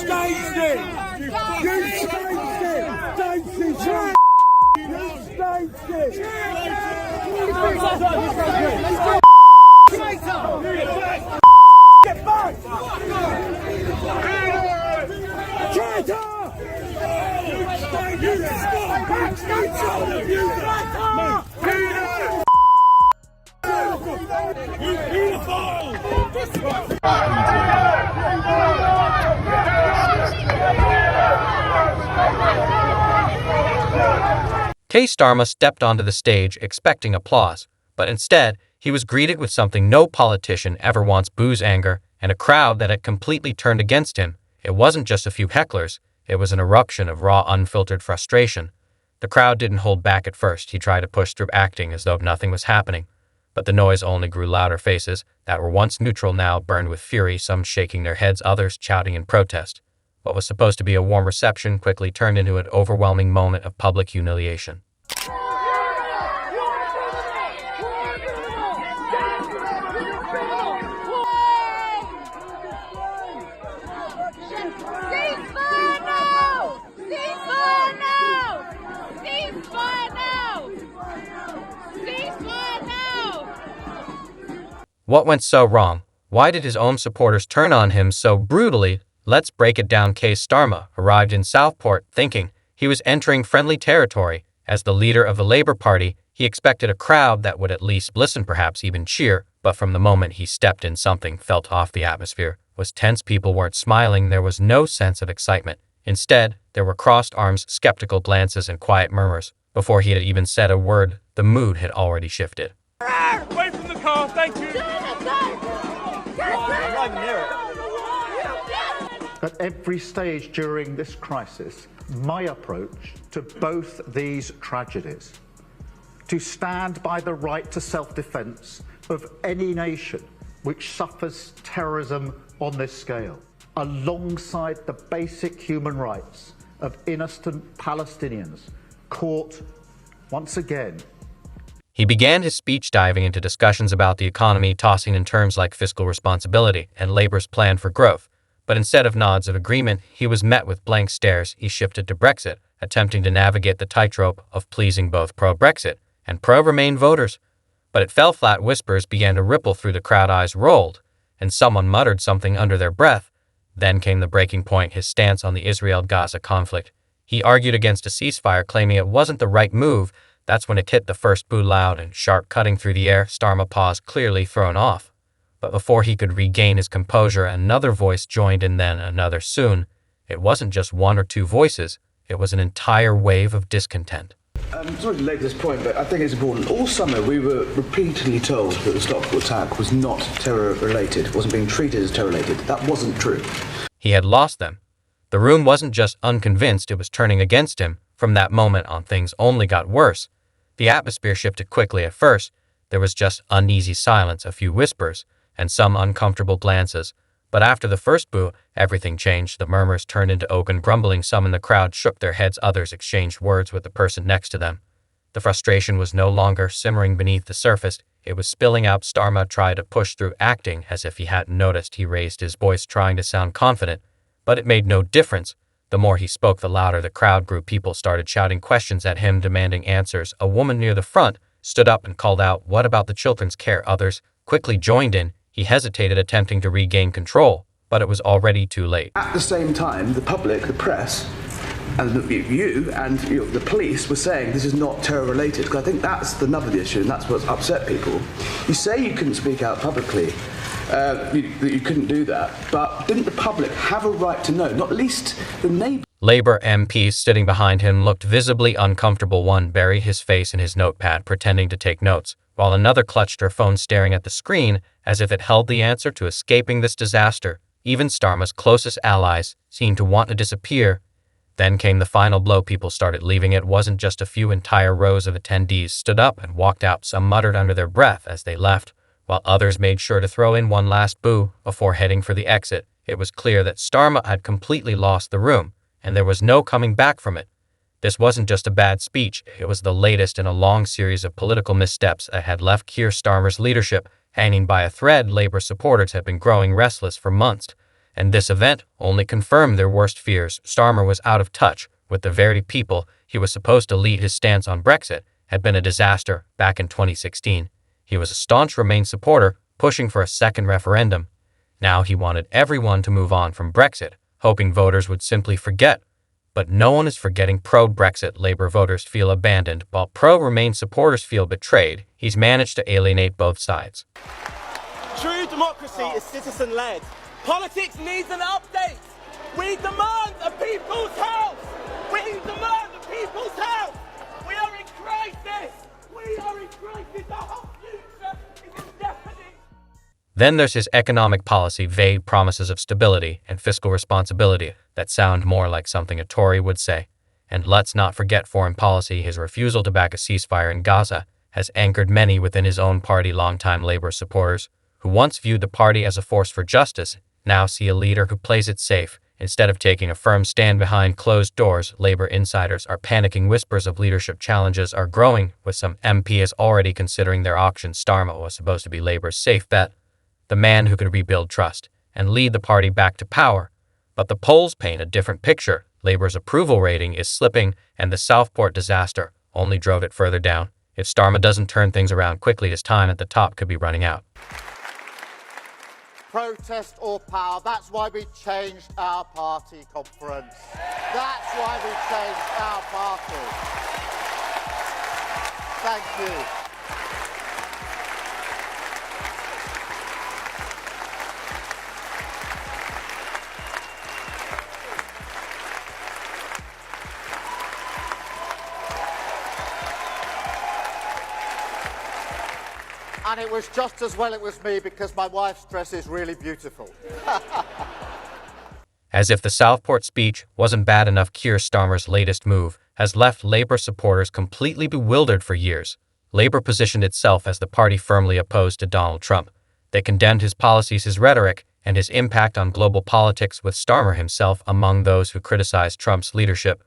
staged it! You staged it! Don't you try! You staged it! Get back! Traitor! Keir Starmer stepped onto the stage expecting applause, but instead, he was greeted with something no politician ever wants: booze, anger, and a crowd that had completely turned against him. It wasn't just a few hecklers, it was an eruption of raw, unfiltered frustration. The crowd didn't hold back at first. He tried to push through, acting as though nothing was happening. But the noise only grew louder. Faces that were once neutral now burned with fury, some shaking their heads, others shouting in protest. What was supposed to be a warm reception quickly turned into an overwhelming moment of public humiliation. What went so wrong? Why did his own supporters turn on him so brutally? Let's break it down. Keir Starmer arrived in Southport thinking he was entering friendly territory. As the leader of the Labour Party, he expected a crowd that would at least listen, perhaps even cheer, but from the moment he stepped in, something felt off. The atmosphere was tense. People weren't smiling. There was no sense of excitement. Instead, there were crossed arms, skeptical glances, and quiet murmurs. Before he had even said a word, the mood had already shifted. Away from the car, thank you! At every stage during this crisis, my approach to both these tragedies, to stand by the right to self-defence of any nation which suffers terrorism on this scale, alongside the basic human rights of innocent Palestinians caught once again. He began his speech diving into discussions about the economy, tossing in terms like fiscal responsibility and Labour's plan for growth. But instead of nods of agreement, he was met with blank stares. He shifted to Brexit, attempting to navigate the tightrope of pleasing both pro-Brexit and pro-Remain voters. But it fell flat. Whispers began to ripple through the crowd, eyes rolled, and someone muttered something under their breath. Then came the breaking point: his stance on the Israel-Gaza conflict. He argued against a ceasefire, claiming it wasn't the right move. That's when it hit. The first boo, loud and sharp, cutting through the air. Starmer paused, clearly thrown off. But before he could regain his composure, another voice joined in, then another. Soon, it wasn't just one or two voices, it was an entire wave of discontent. Sorry to labour this point, but I think it's important. All summer we were repeatedly told that the Stockport attack was not terror-related, wasn't being treated as terror-related. That wasn't true. He had lost them. The room wasn't just unconvinced, it was turning against him. From that moment on, things only got worse. The atmosphere shifted quickly. At first, there was just uneasy silence, a few whispers, and some uncomfortable glances. But after the first boo, everything changed. The murmurs turned into open grumbling. Some in the crowd shook their heads, others exchanged words with the person next to them. The frustration was no longer simmering beneath the surface, it was spilling out. Starmer tried to push through, acting as if he hadn't noticed. He raised his voice, trying to sound confident, but it made no difference. The more he spoke, the louder the crowd grew. People started shouting questions at him, demanding answers. A woman near the front stood up and called out, "What about the children's care?" Others quickly joined in. He hesitated, attempting to regain control, but it was already too late. At the same time, the public, the press, and the police were saying this is not terror-related, because I think that's the nub of the issue, and that's what's upset people. You say you couldn't speak out publicly, that you couldn't do that, but didn't the public have a right to know, not least the neighbours? Labour MPs sitting behind him looked visibly uncomfortable. One buried his face in his notepad, pretending to take notes, while another clutched her phone, staring at the screen as if it held the answer to escaping this disaster. Even Starmer's closest allies seemed to want to disappear. Then came the final blow. People started leaving. It wasn't just a few. Entire rows of attendees stood up and walked out. Some muttered under their breath as they left, while others made sure to throw in one last boo before heading for the exit. It was clear that Starmer had completely lost the room, and there was no coming back from it. This wasn't just a bad speech, it was the latest in a long series of political missteps that had left Keir Starmer's leadership hanging by a thread. Labour supporters had been growing restless for months, And this event only confirmed their worst fears. Starmer was out of touch with the very people he was supposed to lead. His stance on Brexit had been a disaster back in 2016. He was a staunch Remain supporter, pushing for a second referendum. Now he wanted everyone to move on from Brexit, hoping voters would simply forget. But no one is forgetting pro-Brexit Labour voters feel abandoned, while pro-Remain supporters feel betrayed. He's managed to alienate both sides. True democracy is citizen-led. Politics needs an update. We demand a people's house. We demand a people's house. We are in crisis. We are in crisis. Our whole future is in jeopardy. Then there's his economic policy, vague promises of stability and fiscal responsibility that sound more like something a Tory would say. And let's not forget foreign policy. His refusal to back a ceasefire in Gaza has anchored many within his own party. Longtime Labour supporters, who once viewed the party as a force for justice, now see a leader who plays it safe instead of taking a firm stand behind closed doors. Labour insiders are panicking. Whispers of leadership challenges are growing, with some MPs already considering their auction. Starmer was supposed to be Labour's safe bet, the man who could rebuild trust and lead the party back to power. But the polls paint a different picture. Labour's approval rating is slipping, and the Southport disaster only drove it further down. If Starmer doesn't turn things around quickly, his time at the top could be running out. Protest or power. That's why we changed our party conference. That's why we changed our party. Thank you. And it was just as well it was me, because my wife's dress is really beautiful. As if the Southport speech wasn't bad enough, Keir Starmer's latest move has left Labour supporters completely bewildered. For years, Labour positioned itself as the party firmly opposed to Donald Trump. They condemned his policies, his rhetoric, and his impact on global politics, with Starmer himself among those who criticized Trump's leadership.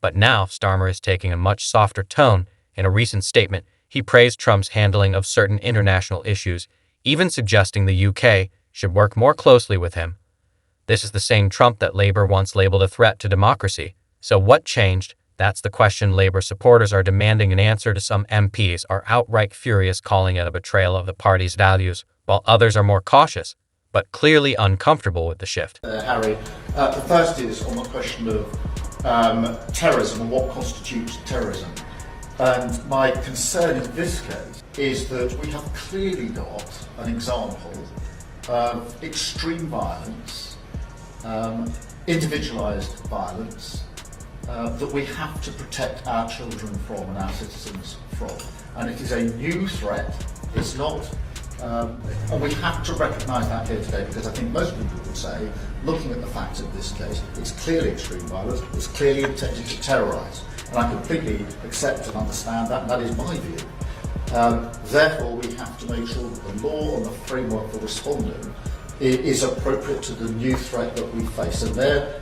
But now Starmer is taking a much softer tone. In a recent statement, he praised Trump's handling of certain international issues, even suggesting the UK should work more closely with him. This is the same Trump that Labour once labeled a threat to democracy. So what changed? That's the question Labour supporters are demanding an answer to. Some MPs are outright furious, calling it a betrayal of the party's values, while others are more cautious, but clearly uncomfortable with the shift. Harry, the first is on the question of terrorism and what constitutes terrorism. And my concern in this case is that we have clearly got an example of extreme violence, individualised violence, that we have to protect our children from and our citizens from. And it is a new threat. It's not, and we have to recognise that here today, because I think most people would say, looking at the facts of this case, it's clearly extreme violence, it's clearly intended to terrorise. And I completely accept and understand that, and that is my view. Therefore, we have to make sure that the law and the framework for responding is appropriate to the new threat that we face. And there,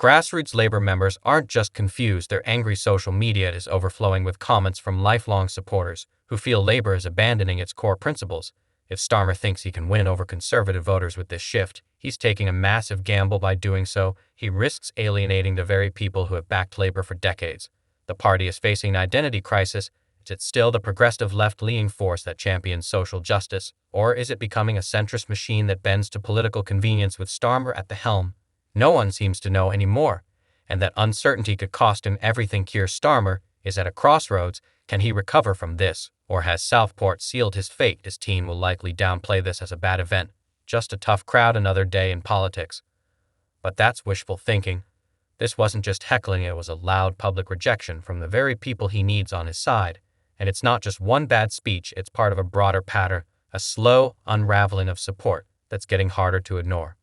Grassroots Labour members aren't just confused, their angry. Social media is overflowing with comments from lifelong supporters who feel Labour is abandoning its core principles. If Starmer thinks he can win over Conservative voters with this shift, he's taking a massive gamble. By doing so, he risks alienating the very people who have backed Labour for decades. The party is facing an identity crisis. Is it still the progressive left-leaning force that champions social justice, or is it becoming a centrist machine that bends to political convenience with Starmer at the helm? No one seems to know anymore, and that uncertainty could cost him everything. Keir Starmer is at a crossroads. Can he recover from this, or has Southport sealed his fate? His team will likely downplay this as a bad event, just a tough crowd, another day in politics. But that's wishful thinking. This wasn't just heckling, it was a loud public rejection from the very people he needs on his side. And it's not just one bad speech, it's part of a broader pattern, a slow unraveling of support that's getting harder to ignore.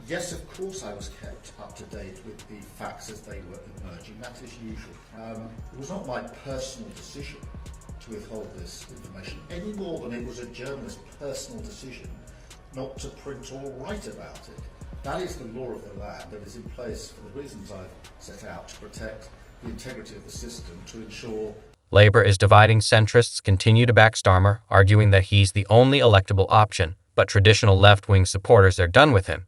Yes, of course I was kept up to date with the facts as they were emerging, that is usual. It was not my personal decision to withhold this information, any more than it was a journalist's personal decision not to print or write about it. That is the law of the land that is in place for the reasons I've set out, to protect the integrity of the system, to ensure. Labour is dividing. Centrists continue to back Starmer, arguing that he's the only electable option, But traditional left-wing supporters are done with him.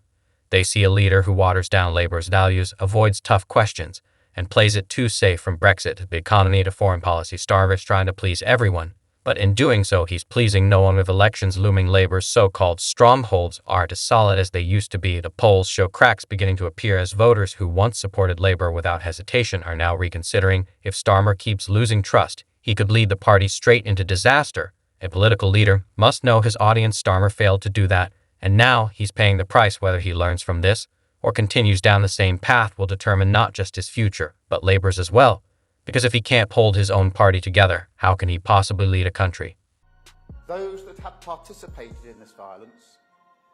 They see a leader who waters down Labour's values, avoids tough questions, and plays it too safe from Brexit to the economy to foreign policy. Starmer's trying to please everyone, but in doing so, he's pleasing no one. With elections looming, Labour's so-called strongholds aren't as solid as they used to be. The polls show cracks beginning to appear as voters who once supported Labour without hesitation are now reconsidering. If Starmer keeps losing trust, he could lead the party straight into disaster. A political leader must know his audience. Starmer failed to do that, and now he's paying the price. Whether he learns from this or continues down the same path will determine not just his future, but Labour's as well. Because if he can't hold his own party together, how can he possibly lead a country? Those that have participated in this violence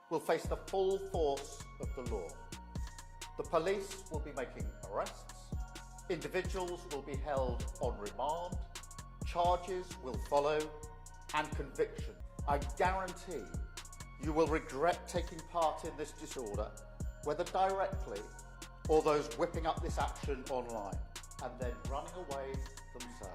will face the full force of the law. The police will be making arrests, individuals will be held on remand, charges will follow, and conviction. I guarantee you will regret taking part in this disorder, whether directly or those whipping up this action online and then running away themselves.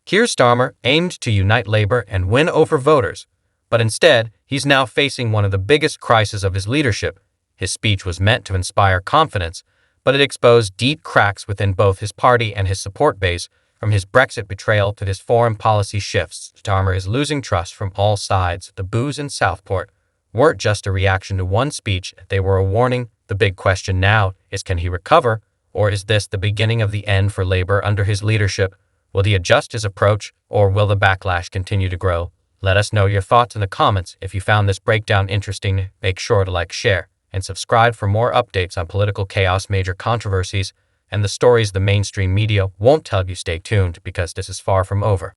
Keir Starmer aimed to unite Labour and win over voters, but instead, he's now facing one of the biggest crises of his leadership. His speech was meant to inspire confidence, but it exposed deep cracks within both his party and his support base. From his Brexit betrayal to his foreign policy shifts, Starmer is losing trust from all sides. The boos in Southport weren't just a reaction to one speech, they were a warning. The big question now is, can he recover, or is this the beginning of the end for Labour under his leadership? Will he adjust his approach, or will the backlash continue to grow? Let us know your thoughts in the comments. If you found this breakdown interesting, make sure to like, share, and subscribe for more updates on political chaos, major controversies, and the stories the mainstream media won't tell you. Stay tuned, because this is far from over.